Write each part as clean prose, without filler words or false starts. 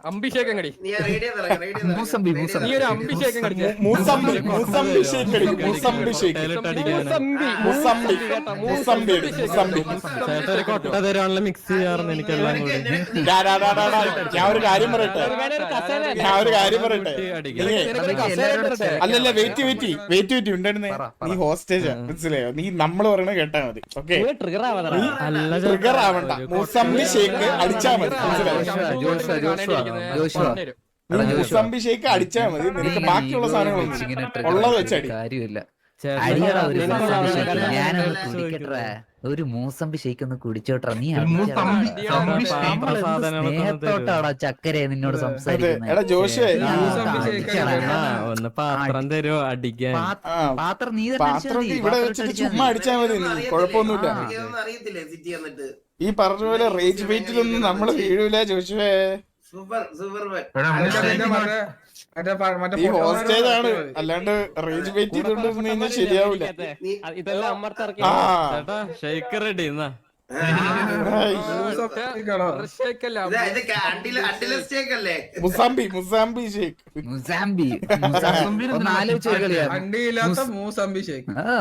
അഭിഷേകം കടി നീ ഒരു അഭിഷേകം കടിച്ചേ മിക്സ് ചെയ്യാറുണ്ട് എനിക്കെല്ലാം കൂടി. ഞാൻ ഒരു കാര്യം പറയട്ടെ അല്ലല്ല വെയിറ്റ് ഉണ്ടായിരുന്നേ. നീ ഹോസ്റ്റേജാ മനസ്സിലായോ? നീ നമ്മള് പറയണ കേട്ടാ മതി. ഓക്കെ ട്രിഗർ ആവണ്ട. മുസംബി ഷേക്ക് അടിച്ചാ മതി. മുസംബി ഷേക്ക് അടിച്ചാ മതി. നിനക്ക് ബാക്കിയുള്ള സാധനങ്ങളൊന്നും ഉള്ളത് വെച്ചടി. ഒരു മൂസമ്പി ഷേക്ക് ഒന്ന് കുടിച്ചോട്ടാ. നീ സ്നേഹത്തോട്ടാണോ ചക്കരെ നിന്നോട് സംസാരിക്കുന്നത്? ഒന്ന് പാത്രം തരുമോ അടിക്കാൻ? പാത്രം നീ ഇവിടെ വെച്ചിട്ട് ചുമ്മാ അടിച്ചാ മതി. നീ കുഴപ്പമൊന്നുമില്ല. ഈ പറഞ്ഞ പോലെ റേജ് വെയിറ്റിലൊന്നും നമ്മള് വീഴൂല ജോഷുവേ. ഈ ഹോസ്റ്റേജ് ആണ്, അല്ലാണ്ട് റേജ് വെയിറ്റ് ചെയ്തോണ്ടിരുന്നു കഴിഞ്ഞാൽ ശരിയാവൂല. ഷേക്ക് റെഡി എന്നാ മുസാംബി ഷേക്ക്.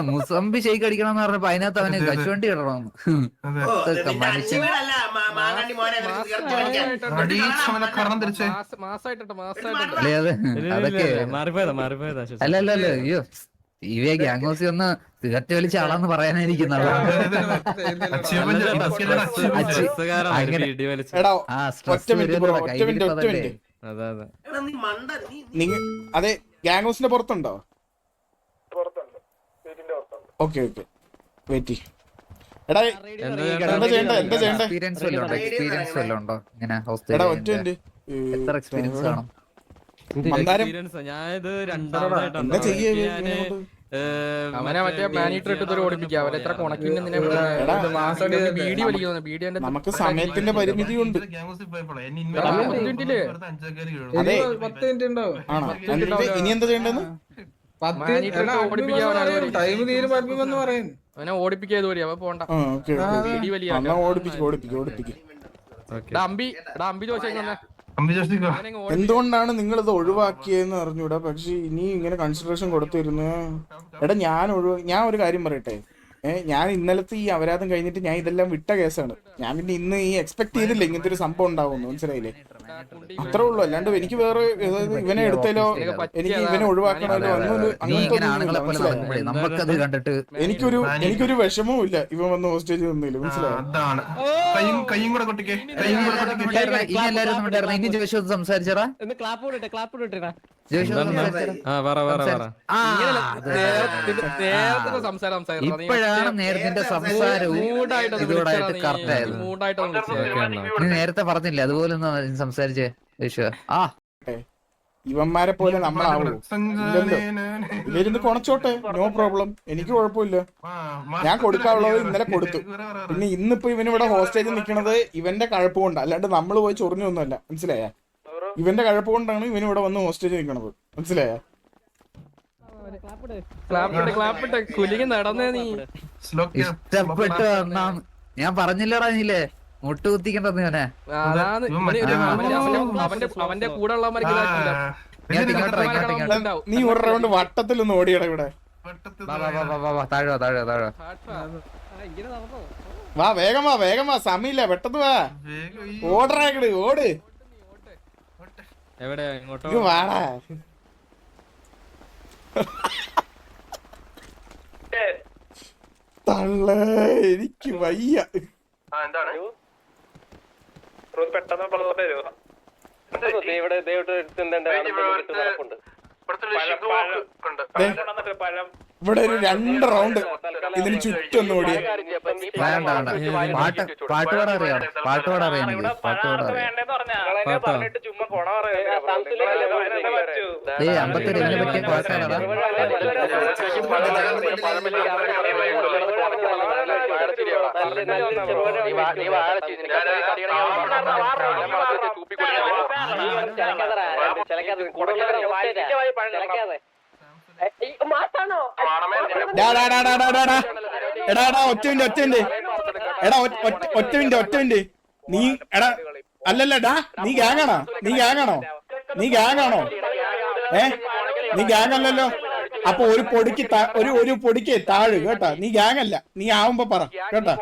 മുസംബി ഷേക്ക് അടിക്കണം പറഞ്ഞപ്പോ അതിനകത്ത് അവന് കശുവണ്ടി ഇടണം. അതൊക്കെ അല്ല അയ്യോ ഇവയെ ഗ്യാങ്ങോസി ഒന്ന് സിഗരറ്റ് വലിച്ച ആളാന്ന് പറയാനായിരിക്കുന്നുള്ളൂ. അതെ ഗ്യാങ്ങോസിന്റെ പുറത്തുണ്ടോ? Okay wait. എടാ എന്താ ചെയ്യണ്ട? എക്സ്പീരിയൻസ് വല്ലതും ഉണ്ടോ ഇങ്ങനെ ഹോസ്റ്റലിൽ? എത്ര എക്സ്പീരിയൻസ് കാണും? ഞാനിത് രണ്ടാമതായിട്ടാണ് അവനെ മറ്റേ മാനീറ്റർ ഇട്ട് ഓടിപ്പിക്കുക. അവരെ എത്ര കൊണക്കിന്റെ വീഡിയോ വലിക്കുന്നു. വീഡിയോ നമുക്ക് സമയത്തിന്റെ പരിമിതിയുണ്ട്. ഇനി എന്താ ചെയ്യേണ്ടത്? അവനെ ഓടിപ്പിക്കാതെ പോരി. അവ പോണ്ട. അമ്പി ചോദിച്ചാൽ എന്തുകൊണ്ടാണ് നിങ്ങൾ ഇത് ഒഴിവാക്കിയെന്ന് അറിഞ്ഞൂടാ. പക്ഷെ ഇനി ഇങ്ങനെ കൺസിഡറേഷൻ കൊടുത്തിരുന്നു. എടാ ഞാൻ ഒരു കാര്യം പറയട്ടെ. ഞാൻ ഇന്നലത്തെ ഈ അപരാധം കഴിഞ്ഞിട്ട് ഞാൻ ഇതെല്ലാം വിട്ട കേസാണ്. ഞാൻ പിന്നെ ഇന്ന് ഈ എക്സ്പെക്ട് ചെയ്തില്ല ഇങ്ങനത്തെ ഒരു സംഭവം ഉണ്ടാവുന്നു. മനസ്സിലായില്ലേ? അത്രേ ഉള്ളൂ. അല്ലാണ്ട് എനിക്ക് വേറെ ഇവനെ എടുത്താലോ എനിക്ക് ഇവനെ ഒഴിവാക്കണമല്ലോ എനിക്കൊരു വിഷമവും ഇല്ല ഇവൻ വന്ന് ഹോസ്റ്റേജിൽ നിന്നില്ല. മനസ്സിലായോ? സംസാരിച്ചടാ ഇപ്പോഴാണ് നേരത്തെ സംസാരവും ഇതോടായിട്ട് കറക്റ്റ് ആയത്. നീ നേരത്തെ പറഞ്ഞില്ലേ അതുപോലെ ഒന്ന് സംസാരിച്ചേ യേശു. ഇവന്മാരെ പോലെ നമ്മളാവൂ. ഇവരുന്ന് കൊണച്ചോട്ടെ, നോ പ്രോബ്ലം. എനിക്ക് കുഴപ്പമില്ല. ഞാൻ കൊടുക്കാനുള്ളത് ഇന്നലെ കൊടുത്തു. പിന്നെ ഇന്നിപ്പോ ഇവനിവിടെ ഹോസ്റ്റേജിൽ നിൽക്കണത് ഇവന്റെ കഴപ്പ് കൊണ്ടാ, അല്ലാണ്ട് നമ്മൾ പോയി ചൊറിഞ്ഞൊന്നുമല്ല. മനസ്സിലായ? ഇവന്റെ കഴപ്പ് കൊണ്ടാണ് ഇവനിവിടെ വന്ന് ഹോസ്റ്റേജിൽ നിൽക്കണത്. മനസ്സിലായ? ഇഷ്ടപ്പെട്ടു ഞാൻ പറഞ്ഞില്ലടാ. നീലേ മുട്ട് കുത്തിക്കണ്ടെന്ന് ഞാനെ. അവന്റെ കൂടെ നീ ഒരു റൗണ്ട് വട്ടത്തിലൊന്ന് ഓടിയടാ ഇവിടെ. താഴെ വാ വേഗം വാ. സമയമില്ല, പെട്ടെന്ന് വാ. ഓടറാക്കട് ഓട്. എവിടെ വാടാ. തള്ള എനിക്ക് വയ്യ. ഇവിടെ ഒരു 2 റൗണ്ട് ഇതിന് ചുറ്റൊന്നും ഓടി. പാട്ടുപാടാ അറിയാം. പാട്ടുപാടാ അറിയാം. പാട്ടുപാടാ അറിയാം. 57 ഇതിനെ പറ്റിയ പാട്ടാണടാ. എടാ ഒറ്റ മിനിറ്റ്. നീ എടാ അല്ലല്ലടാ നീ ഗ്യാങ്ങാണോ നീ ഗ്യാങ്ങാണോ നീ ഗ്യാങ് അല്ലല്ലോ. അപ്പൊ ഒരു പൊടിക്ക് താഴ് കേട്ടാ. നീ ഗ്യാങ് അല്ല, നീ ആവുമ്പോ പറ കേട്ടാ.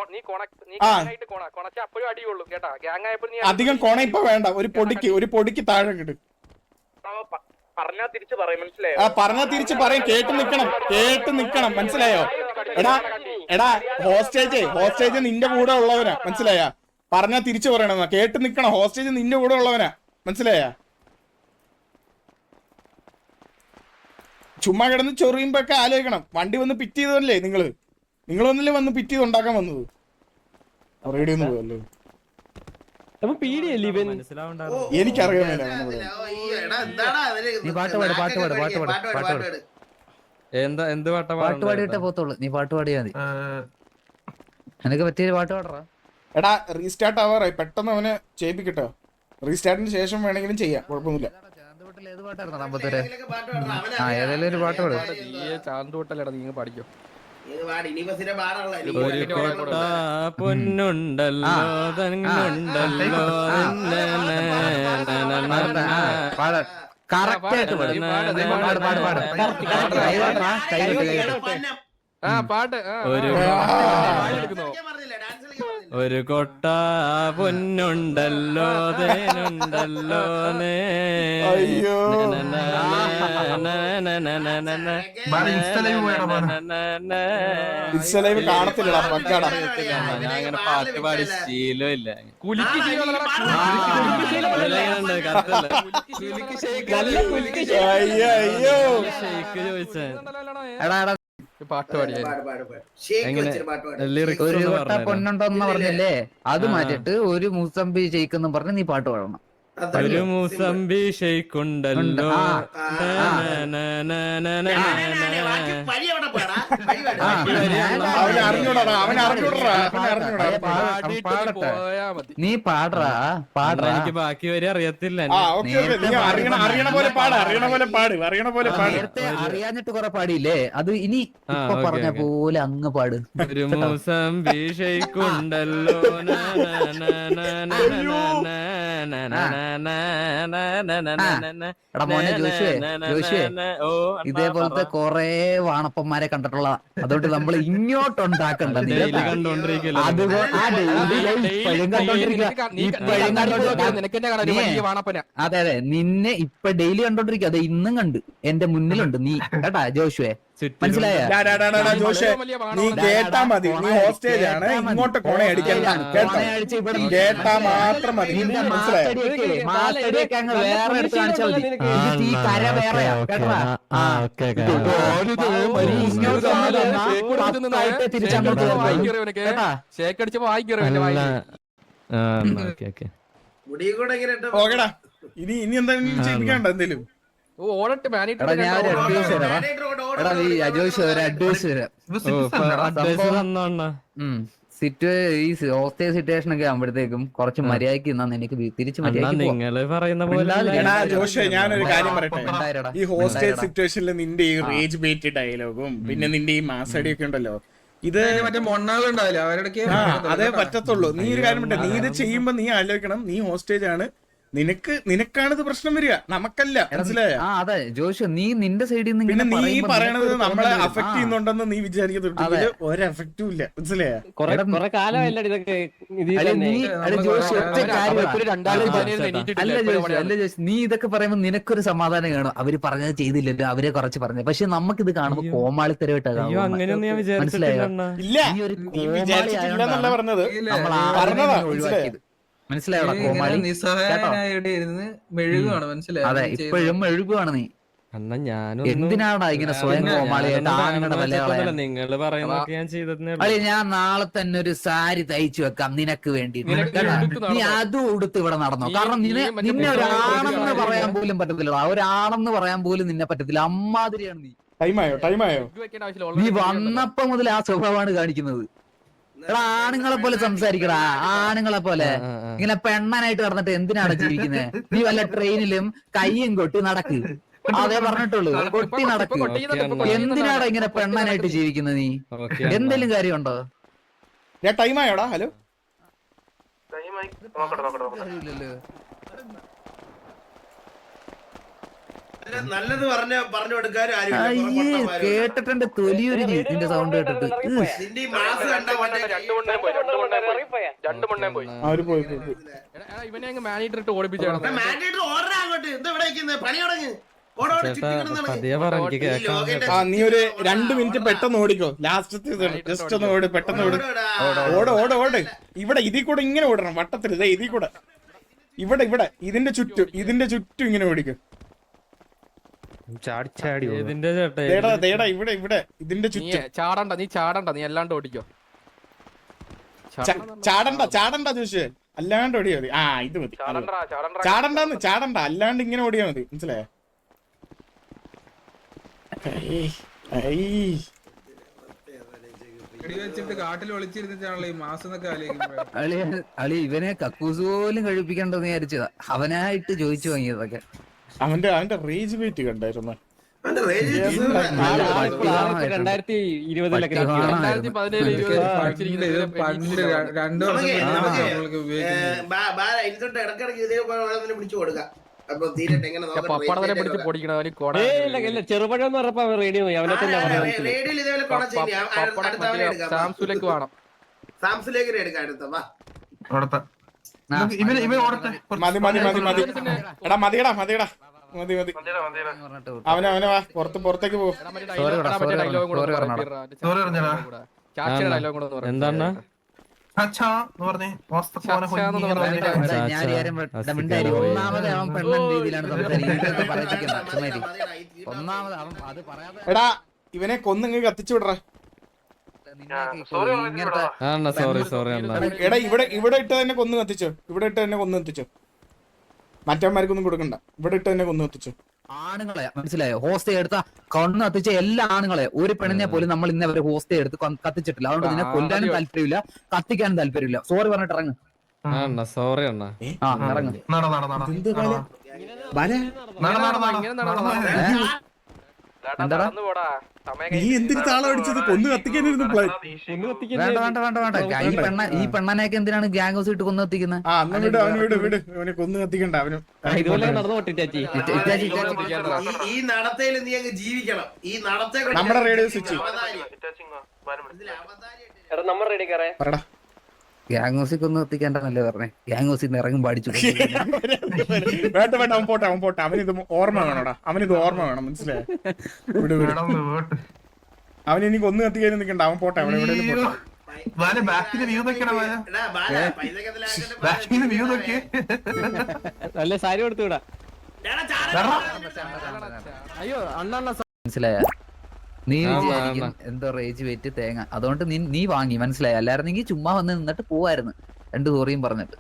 ആ അധികം കൊണ ഇപ്പൊ വേണ്ട, ഒരു പൊടിക്ക് താഴെ കിട്ടും. പറഞ്ഞാ തിരിച്ചു പറയും. കേട്ട് നിക്കണം മനസ്സിലായോ? എടാ ഹോസ്റ്റേജ് നിന്റെ കൂടെ ഉള്ളവനാ, മനസ്സിലായാ? പറഞ്ഞാ തിരിച്ചു പറയണെന്നാ. കേട്ട് നിക്കണം. ഹോസ്റ്റേജ് നിന്റെ കൂടെ ഉള്ളവനാ, മനസ്സിലായാ? ചുമ്മാ കിടന്ന് ചൊറിയുമ്പോ ഒക്കെ ആലോചിക്കണം. വണ്ടി വന്ന് പിറ്റ് ചെയ്തതല്ലേ നിങ്ങൾ വന്നല്ലേ വന്ന് പിറ്റ് ചെയ്ത് ഉണ്ടാക്കാൻ വന്നത്. റേഡിയോ ഒന്ന് പോയല്ലേ? എനിക്കറിയാമല്ലോ. എന്ത് പാട്ട് പാടിയിട്ടേ പോത്തുള്ളൂ. നീ പാട്ട് പാടിയാ മതി. എനിക്ക് പറ്റിയൊരു പാട്ട് പാടറാ. എടാ റീസ്റ്റാർട്ട് ആവാറായി, പെട്ടെന്ന് അവനെ ചെയ്യിപ്പിക്കട്ടോ. റീസ്റ്റാർട്ടിന് ശേഷം വേണമെങ്കിലും ചെയ്യാം, കുഴപ്പമൊന്നുമില്ല. ഏതെങ്കിലും ഒരു പാട്ട് പാടും. ചാന്തോട്ടല്ലടാ നീ പാടിക്കോ. പൊന്നുണ്ടല്ലോ കറക്റ്റായിട്ട് ഒരു കൊട്ട പൊന്നുണ്ടല്ലോ തേനുണ്ടല്ലോ ഞാൻ അങ്ങനെ പാട്ട് പാടി ശീലമില്ല. പാട്ട് പാടിയ ഒരു വട്ട പൊന്നുണ്ടോന്ന് പറഞ്ഞല്ലേ, അത് മാറ്റിട്ട് ഒരു മുസംബി ഷെയ്ക്കെന്നും പറഞ്ഞ് നീ പാട്ട് പാടണം. ഒരു മുസംബി ഷെയ്ക്കുണ്ടല്ലോ നീ പാടറാ. എനിക്ക് ബാക്കി വരെ അറിയത്തില്ല. നേരത്തെ അറിയാഞ്ഞിട്ട് കൊറേ പാടിയില്ലേ, അത് ഇനി ഇപ്പൊ പറഞ്ഞ പോലെ അങ്ങ് പാട്. ഒരു മുസംബി ഷെയ്ക്കുണ്ടല്ലോ എടാ മോനെ ജോഷുവേ ഇതേപോലത്തെ കൊറേ വാണപ്പന്മാരെ കണ്ടിട്ടുള്ള, അതുകൊണ്ട് നമ്മൾ ഇങ്ങോട്ടുണ്ടാക്കണ്ട. അതെ അതെ, നിന്നെ ഇപ്പൊ ഡെയിലി കണ്ടോണ്ടിരിക്കുക. അതെ ഇന്നും കണ്ട് എന്റെ മുന്നിലുണ്ട് നീ കേട്ടാ ജോഷുവേ, മനസ്സിലായ? നീ കേട്ടാ മതി, നീ ഹോസ്റ്റേജ് ആണ്, ഇങ്ങോട്ട് കൊണ അടിക്കണ്ട. കേട്ടാ മാത്രം മതി, വേറെ എടുത്ത് കാണിച്ചാൽ മതി. ഈ കര വേറെയാ കേട്ടാ. തിരിച്ചങ്ങോട്ട് ഓക്കെടാ. ഇനി എന്തെങ്കിലും ചെയ്യിപ്പിക്കാണ്ടോ എന്തേലും? സിറ്റുവേഷൻ ഒക്കെ ആകുമ്പോഴത്തേക്കും കുറച്ച് മര്യാദക്ക് എനിക്ക് തിരിച്ചു ജോഷേ ഞാനൊരു കാര്യം പറയട്ടെ. ഈ ഹോസ്റ്റേജ് സിറ്റുവേഷനിൽ നിന്റെ ഈ റേജ് ബേറ്റ് ഡയലോഗും പിന്നെ നിന്റെ ഈ മാസടി ഒക്കെ ഉണ്ടല്ലോ, ഇത് അതേ പറ്റത്തുള്ളൂ. നീ ഒരു കാര്യം പറ്റേ, നീ ഇത് ചെയ്യുമ്പോ നീ ആലോചിക്കണം, നീ ഹോസ്റ്റേജ് ആണ്, നിനക്കാണിത് പ്രശ്നം വരിക, നമുക്കല്ല. മനസ്സിലായോ? അതെ ജോഷു, നീ നിന്റെ സൈഡിൽ നിന്ന് പിന്നെ നീ പറയണത് നമ്മളെ അഫക്ട് ചെയ്യുന്നുണ്ടെന്ന് നീ വിചാരിക്കുന്നുണ്ട്. ഒരു എഫക്റ്റും ഇല്ല, മനസ്സിലായോ? നീ ഇതൊക്കെ പറയുമ്പോ നിനക്കൊരു സമാധാനം കാണും, അവര് പറഞ്ഞത് ചെയ്തില്ലല്ലോ, അവരെ കുറച്ച് പറഞ്ഞു. പക്ഷെ നമുക്കിത് കാണുമ്പോ കോമാളിത്തരമായിട്ടാണ്. മനസ്സിലായോ? മനസ്സിലായോ? കോമാളി മെഴുകുവാണ്, മനസ്സിലായോ? അതെ ഇപ്പോഴും മെഴുകുവാണ് നീ. എന്തിനാണ് ഇങ്ങനെ സ്വയം കോമാളിയായിട്ട് ആണുങ്ങളുടെ വില? ഞാൻ നാളെ തന്നെ ഒരു സാരി തയ്ച്ചു വെക്കാം നിനക്ക് വേണ്ടി. നീ അതും ഉടുത്ത് ഇവിടെ നടന്നോ? കാരണം നിന്നെ ഒരാണെന്ന് പറയാൻ പോലും പറ്റത്തില്ല, ഒരാണെന്ന് പറയാൻ പോലും നിന്നെ പറ്റത്തില്ല. അമ്മാതിരിയാണ് നീ. നീ വന്നപ്പോ മുതൽ ആ സ്വഭാവമാണ് കാണിക്കുന്നത്. എടാ ആണുങ്ങളെ പോലെ സംസാരിക്കടാ, ആണുങ്ങളെ പോലെ. ഇങ്ങനെ പെണ്ണനായിട്ട് നടന്നിട്ട് എന്തിനാണ് ജീവിക്കുന്നത്? നീ വല്ല ട്രെയിനിലും കയ്യും കൊട്ടി നടക്ക്, അതേ പറഞ്ഞിട്ടുള്ളൂ, കൊട്ടി നടക്ക്. എന്തിനാടാ ഇങ്ങനെ പെണ്ണനായിട്ട് ജീവിക്കുന്നത് നീ? എന്തെങ്കിലും കാര്യമുണ്ടോ? ടൈമായോടാ? ഹലോ നല്ലത് പറഞ്ഞു കൊടുക്കാനും ആരും അയ്യേ കേട്ടിട്ടുണ്ട് തൊലിയൊരു നിന്റെ സൗണ്ട് കേട്ടിട്ട് നിന്റെ ഈ മാസ് കണ്ട അവര് പോയി ഇവനെ അങ്ങ് മാനേജർ ഇട്ട് ഓടിപ്പിച്ചാണ് മാൻഡേറ്റർ ഓർഡർ അങ്ങോട്ട് എന്താ ഇവിടെ പണി തുടങ്ങി ഓടോട് പതിയെ പറ എനിക്ക് കേൾക്കാം. ആ നീ ഒരു 2 മിനിറ്റ് പെട്ടെന്ന് ഓടിക്കോ ലാസ്റ്റ് ജസ്റ്റ് ഒന്ന് ഓട് പെട്ടെന്ന് ഓട് ഓട് ഇവിടെ ഇതിൽ കൂടെ ഇങ്ങനെ ഓടണം വട്ടത്തിൽ ഇതേ ഇതിൽ കൂടെ ഇവിടെ ഇതിന്റെ ചുറ്റും ഇങ്ങനെ ഓടിക്കും ഇതിന്റെ ചേട്ടാ ദേടാ ഇവിടെ ഇതിന്റെ നീ ചുറ്റും നീ ചാടണ്ട നീ അല്ലാണ്ട് ഓടിക്കോ ചാടണ്ട ചോദിച്ചേ അല്ലാണ്ട് ഓടിയാ മതി ആ ഇത് മതി ചാടണ്ട അല്ലാണ്ട് ഇങ്ങനെ ഓടിയാ മതി മനസ്സിലായോ കാട്ടിൽ ഒളിച്ചിരുന്നിട്ടാണല്ലോ ഈ മാസം എന്നൊക്കെ അളി ഇവനെ കക്കൂസ് പോലും കഴിപ്പിക്കണ്ടെന്ന് വിചാരിച്ചതാ അവനായിട്ട് ചോദിച്ചു വാങ്ങിയതൊക്കെ അവന്റെ റേജ് വെയിറ്റ് കണ്ടായിരുന്നു 2020 പണ്ട് 2 വർഷം ഇടക്കിടക്ക് ഇതേപോലെ പിടിച്ചു കൊടുക്കാം അപ്പൊ തീരട്ടെ എങ്ങനെ പപ്പടത്തിനെ പിടിച്ച് പൊടിക്കണം അവന് കൊട ചെറുപഴം എന്ന് പറഞ്ഞപ്പോ റേഡിയോ അവനെ തന്നെ റേഡിയോയിൽ ഇതേപോലെ കൊണ ചെയ്യാം സാംസുലേക്ക് വേണം സാംസിലേക്ക് എടുക്കാം അടുത്ത വാ മതിയടാ അവനെ വാ പുറത്തേക്ക് പോകും ഡയലോഗ് കൂടെ എന്താണ് ഒന്നാമത് അവൻ പെണ്ണൻ രീതിയിലാണ് സംസാരിക്കുന്നത് ഒന്നാമത് അവൻ അത് പറയാതെ എടാ ഇവനെ കൊന്നിങ്ങ് കത്തിച്ചു വിടറ സോറി എടാ ഇവിടെ ഇട്ട് തന്നെ കൊന്നു കത്തിച്ചോ മറ്റവന്മാർക്കൊന്നും കൊടുക്കണ്ട ഇവിടെ ഇട്ട് തന്നെ കൊന്നു കത്തിച്ചോ ആണുങ്ങളെ മനസ്സിലായോ ഹോസ്റ്റേ എടുത്ത കണ്ണ് കത്തിച്ച എല്ലാ ആണുങ്ങളെ ഒരു പെണ്ണിനെ പോലും നമ്മൾ ഇന്നേ വരെ ഹോസ്റ്റേ എടുത്ത് കത്തിച്ചിട്ടില്ല അതുകൊണ്ട് നിന്നെ കൊല്ലാനും താല്പര്യമില്ല കത്തിക്കാനും താല്പര്യമില്ല സോറി പറഞ്ഞിട്ട് ഇറങ്ങ് സോറി അണ്ണ ഇറങ്ങ് എന്താടാ നീ എന്തിനു താളം അടിച്ചത് കൊന്നു കത്തിക്കാനിരുന്നു വേണ്ട ഈ പെണ്ണനെയൊക്കെ എന്തിനാണ് ഗ്യാങ് ഹൗസ് ഇട്ട് കൊന്നു കത്തിക്കുന്നത് വിട് അവനെ കൊന്നു കത്തിക്കണ്ട അവന് ഇതുപോലെ നടന്നു പൊട്ടിറ്റാച്ചി ഈ നടത്തയിൽ നീ അങ്ങ് ജീവിക്കണം ഈ നടത്തെ നമ്മുടെ റേഡിയോ സ്വിച്ച് പറടാ ഗ്യാങ് ഹൗസിൽ കൊന്നു കത്തിക്കേണ്ടെന്നല്ലേ പറഞ്ഞേ ഗ്യാങ് ഹൗസിൽ നിന്ന് ഇറങ്ങും പാടിച്ചു വേണ്ട അവൻ പോട്ടെ അവനിത് ഓർമ്മ വേണോടാ അവനിത് ഓർമ്മ വേണം മനസ്സിലായോ അവനിനി കൊന്നു കത്തിക്കാനും നിൽക്കണ്ട അവൻ പോട്ടെ അവിടെ എവിടെയെങ്കിലും നല്ല സാരി കൊടുത്തുവിടാ അയ്യോ അണ്ണ മനസ്സിലായ നീ വിചാരിക്കും എന്തോ റേജ് വെയിറ്റ് തേങ്ങ അതുകൊണ്ട് നീ വാങ്ങി മനസ്സിലായി അല്ലായിരുന്നെങ്കിൽ ചുമ്മാ വന്ന് നിന്നിട്ട് പോവായിരുന്നു 2 സോറിയും പറഞ്ഞിട്ട്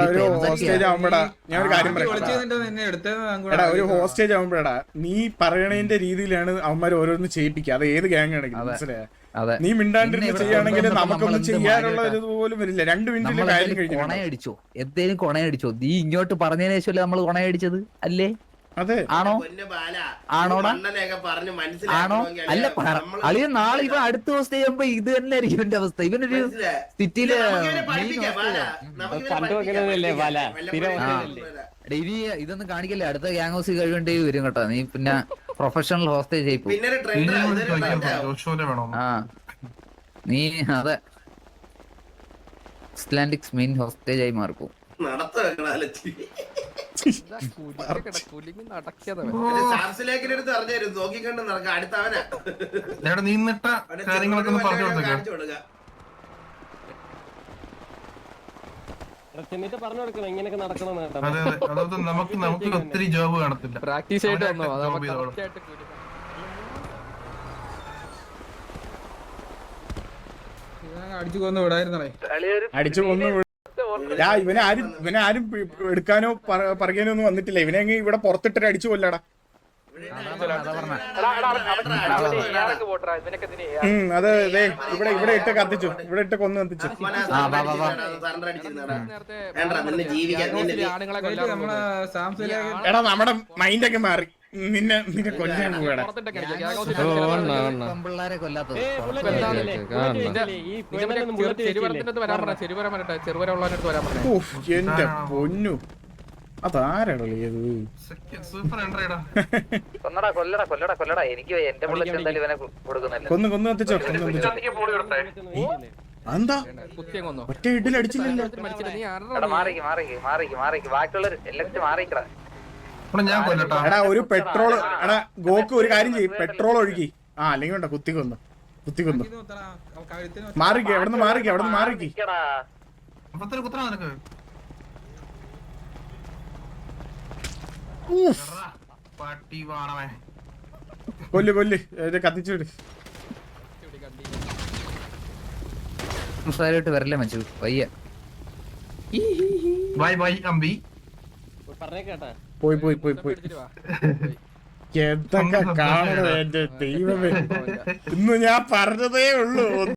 ഒരു ഹോസ്റ്റേജ് ആവുമ്പോടാ ഞാൻ ഒരു കാര്യം പറയാം ഒരു ഹോസ്റ്റേജ് ആവുമ്പോഴാ നീ പറയണതിന്റെ രീതിയിലാണ് അവന്മാർ ഓരോന്ന് ചെയ്യിപ്പിക്കുക അത് ഏത് ഗ്യാങ് ആണെങ്കിലും മനസ്സിലായ നീ മിണ്ടാണ്ടിരുന്ന് ചെയ്യുകയാണെങ്കിൽ നമുക്കൊന്നും ചെയ്യാനുള്ള ഒരു പോലും വരില്ല 2 മിനിറ്റിന്റെ കാര്യം കഴിഞ്ഞു കൊണയടിച്ചോ എന്തേലും കൊണയടിച്ചോ നീ ഇങ്ങോട്ട് പറഞ്ഞതിന് ശേഷമല്ലേ നമ്മൾ കൊണയടിച്ചത് അല്ലേ അതെ ആണോ ആണോടാ ആണോ അല്ല അളിയ നാളെ ഇവ അടുത്ത ദിവസം ചെയ്യുമ്പോ ഇത് തന്നെ ആയിരിക്കും ഇവന്റെ അവസ്ഥ ഇവനൊരു സിറ്റിയില് ഇനി ഇതൊന്നും കാണിക്കല്ലേ അടുത്ത ഗ്യാങ് ഹൗസിൽ കഴിവേണ്ടി വരും കേട്ടോ നീ പിന്നെ പ്രൊഫഷണൽ ഹോസ്റ്റേജ് ആയി പോകും ആ നീ അതെ ഇസ്ലാൻഡിക്സ് മെയിൻ ഹോസ്റ്റേജ് ആയി മാറിപ്പോ നമുക്ക് ഒത്തിരി ജോബ് കാണത്തില്ല പ്രാക്ടീസ് ആയിട്ട് വന്നോ അടിച്ചു കൊന്നു വിടായിരുന്നേ അടിച്ചു കൊന്നു ഇവനെ ആരും എടുക്കാനോ പറയാനോ ഒന്നും വന്നിട്ടില്ല ഇവനെ ഇവിടെ പുറത്തിട്ട് അടിച്ചു കൊല്ലടാ അതെ ഇവിടെ ഇട്ട് കത്തിച്ചു ഇവിടെ ഇട്ട് കൊന്നു കത്തിച്ചു എടാ നമ്മുടെ മൈൻഡൊക്കെ മാറി നിന്നെ കൊല്ലാൻ പോവാടാ. പുറത്തിട്ടൊക്കെ അടിക്കാം. ഗ്യാങ് ഹൗസിൽ ഓ അണ്ണ അണ്ണ പെമ്പിള്ളാരെ കൊല്ലാത്തത് ഏ ബുള്ളറ്റ് എന്താ വെച്ചില്ലേ? ഇത് ബുള്ളറ്റ് വെച്ചില്ലേ? ഈ പുഴയിലൊന്നും ബുള്ളറ്റ് വെച്ചില്ലേ? ചെരുവരത്തിനടുത്ത് വരാൻ പറഞ്ഞ ചെരുവര വരട്ടെ ചെറുവര ഉള്ളവനടുത്ത് വരാൻ പറഞ്ഞേ. ഓഹ്, എന്റെ പൊന്നു, അതാരാണ് ഇത്? സൂപ്പർ എൻട്രിടാ. കൊല്ലടാ എനിക്ക് എന്റെ ബുള്ളറ്റ് എന്തായാലും ഇവനെ കൊടുക്കുന്നില്ല. കൊന്ന് കത്തിച്ചോ, കൊന്ന് കത്തിച്ചോ. അതെന്താ കുത്തിയും കൊന്നു. ഒറ്റ ഇടിൽ അടിച്ചില്ലല്ലോ. മരിച്ചിട്ട് നീ എടാ മാറിക്ക് ബാക്കിയുള്ളവർ എല്ലാവരും മാറിക്കടാ. ഇവിടെ ഞാൻ കൊല്ലട്ടാ. എടാ ഒരു പെട്രോൾ, എടാ ഗോക്ക് ഒരു കാര്യം ചെയ്യും, പെട്രോൾ ഒഴുകി. ആ അല്ലെങ്കിൽ വേണ്ട, കുത്തിക്കൊന്നു. മാറിക്ക്, എവിടുന്ന് മാറിക്ക്, എവിടുന്ന് മാറിക്ക്. അപ്പത്തിന് കുത്തണ നിനക്ക്. പട്ടി വാണവേ. കൊല്ല് കത്തിച്ചിട്. സംസാരമായിട്ട് വരല്ലേ മച്ചു വയ്യ. ബൈ അമ്പി. പറഞ്ഞേക്കാട്ടാ. പോയി എടുത്തിട്ട് വാ. എന്തൊക്കെ കാണണോ എന്റെ ദൈവമേ. ഇന്ന് ഞാൻ പറഞ്ഞതേ ഉള്ളൂ.